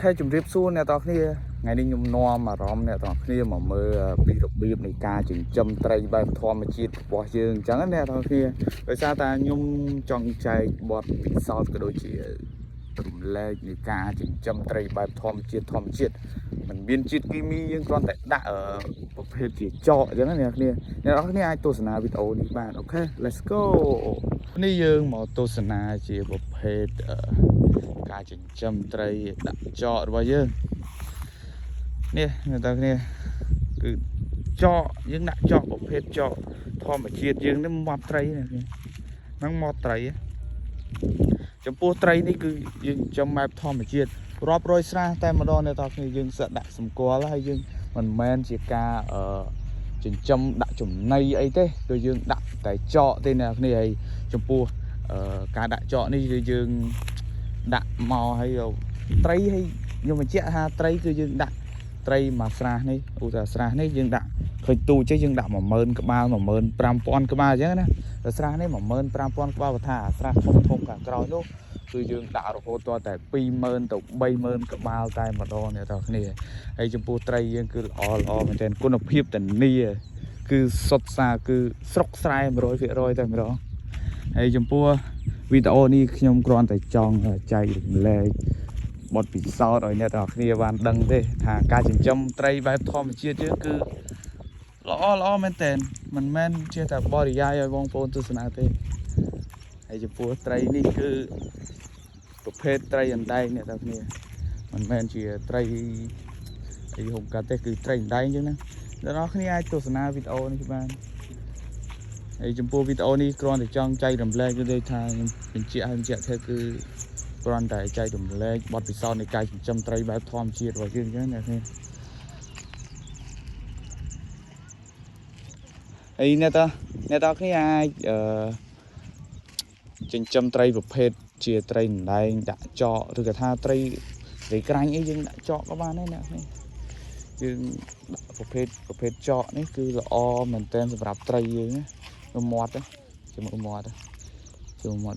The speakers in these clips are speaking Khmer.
khé chụp rip xuống nè tao kia ngày đi nhung no mà rõm nè tao kia mà mơ bị độc biếp này ca chừng châm tray bay thò mà chít bỏ dương trắng nè tao kia rồi sao ta nhung chọn chạy bọt bị sao cái đôi chị tụm lê như ca chừng châm tray bay thò mà chít mình biên chít kimi nhưng con tại đã ở một hệ chỉ trọ chứ nè kia nè đó kia ai tôi sẽ nào video đi bạn ok let's goนี่យើងមកទស្សនាជាប្រភេទការចិញ្ចឹមត្រីដាក់ចករបស់យើងនេះអ្នកទាំងគ្នាគឺចកយើងដាក់ចកប្រភេទចកធម្មជាតិយើងនេះមាត់ត្រីនេះហ្នឹងមាត់ត្រីចំពោះត្រីនេះគឺយើងចិញ្ចឹមបែបធម្មជាតិរាប់រយស្រះតែម្ដងអ្នកទាំងគ្នាយើងសឹកដាក់សម្គាល់ហើយយើងមិនមែនជាការចិញ្ចឹមដាក់ចំណីអីទេគឺយើងដាក់តែចកទេអ្នកគ្នាហើយចំពោះការដាក់ចកនេះគឺយើងដាក់មកហើយត្រីហើយខ្ញុំបញ្ជាក់ថាត្រីគឺយើងដាក់ត្រីមួយស្រះនេះឧទាហរណ៍ស្រះនេះយើងដាក់ឃើញទូចយើងដាក់10000ក្បាល15000ក្បាលអញ្ចឹងណាតែស្រះនេះ15000ក្បាលបើថាស្រះធំខាងក្រោយនោះគឺយើងដាក់រហូតដល់តែ20000ទៅ30000ក្បាលតែម្ដងអ្នកទាំងគ្នាហើយចំពោះត្រីយើងគឺល្អមែនទែនគុណភាពធានាគឺសុទ្ធសាគឺស្រុកស្រែ 100% តែម្ដងហើយចំពោះវីដេអូនេះខ្ញុំគ្រាន់តែចង់ចែករំលែកបទពិសោធន៍ឲ្យអ្នកទាំងគ្នាបានដឹងទេថាការចិញ្ចឹមត្រីបែបធម្មជាតិយើងគឺល្អមែនទែនមិនមែនជាតែបរិយាយឲ្យបងប្អូនទស្សនាទេហើយចំពោះត្រីនេះគឺប្រភេទត្រីអណ្ដែងអ្នកទាំងគ្នាមិនមែនជាត្រីអីហុំកាត់ទេគឺត្រីអណ្ដែងអញ្ចឹងណាអ្នកទាំងគ្នាអាចទស្សនាវីដេអូនេះបានហើយចំពោះវីដេអូនេះគ្រាន់តែចង់ចែករំលែកទៅថាខ្ញុំបញ្ជាក់ថាគឺគ្រាន់តែចែករំលែកបទពិសោធន៍នៃការចិញ្ចឹមត្រីបែបធម្មជាតិរបស់យើងអញ្ចឹងអ្នកនេះហើយអ្នកតាគ្នាអាចចិញ្ចឹមត្រីប្រភេទជាត្រីអណ្ដែងដាក់ចកឬក៏ថាត្រីក្រាញ់អីយើងដាក់ចកក៏បានដែរអ្នកនេះយើងដាក់ប្រភេទចកនេះគឺល្អមែនទែនសម្រាប់ត្រីយើងណាមាត់ជាមួយមាត់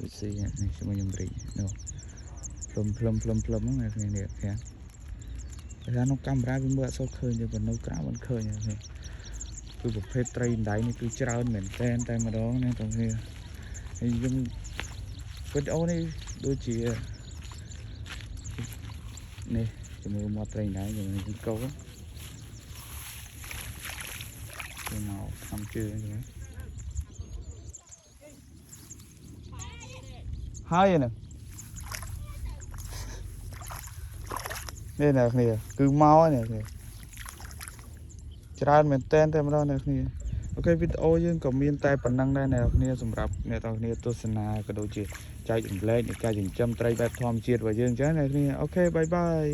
វិស័យនេះជាមួយខ្ញុំរីនោះភ្លឹមហ្នឹងនេះខាងតែថាក្នុងកាមេរ៉ាវាមើលអត់សូវឃើញទេប៉ុន្តែនៅក្រៅមិនឃើញទេគឺប្រភេទត្រីអណ្ដែងនេះគឺច្រើនមែនទែនតែម្ដងណាបងប្អូនហើយយើងវីដេអូនេះដូចជានេះជាមួយមាត់ត្រីអណ្ដែងជាមួយគោទៅមកខំជឿអញ្ចឹងហើយនេះអ្នកគ្នាគឺមកនេះច្រើនមែនតែនតែម្ដងអ្នកគ្នាអូខេវីដេអូយើងក៏មានតែប៉ុណ្្នឹងដែរអ្នកគ្នាសម្រាប់អ្នកទាំងគ្នាទស្សនាក៏ដូចជាចែករំលែកនៃការចិញ្ចឹមត្រីបែបធម្មជាតិរបស់យើងចឹងអ្នកគ្នាអូខេបាយ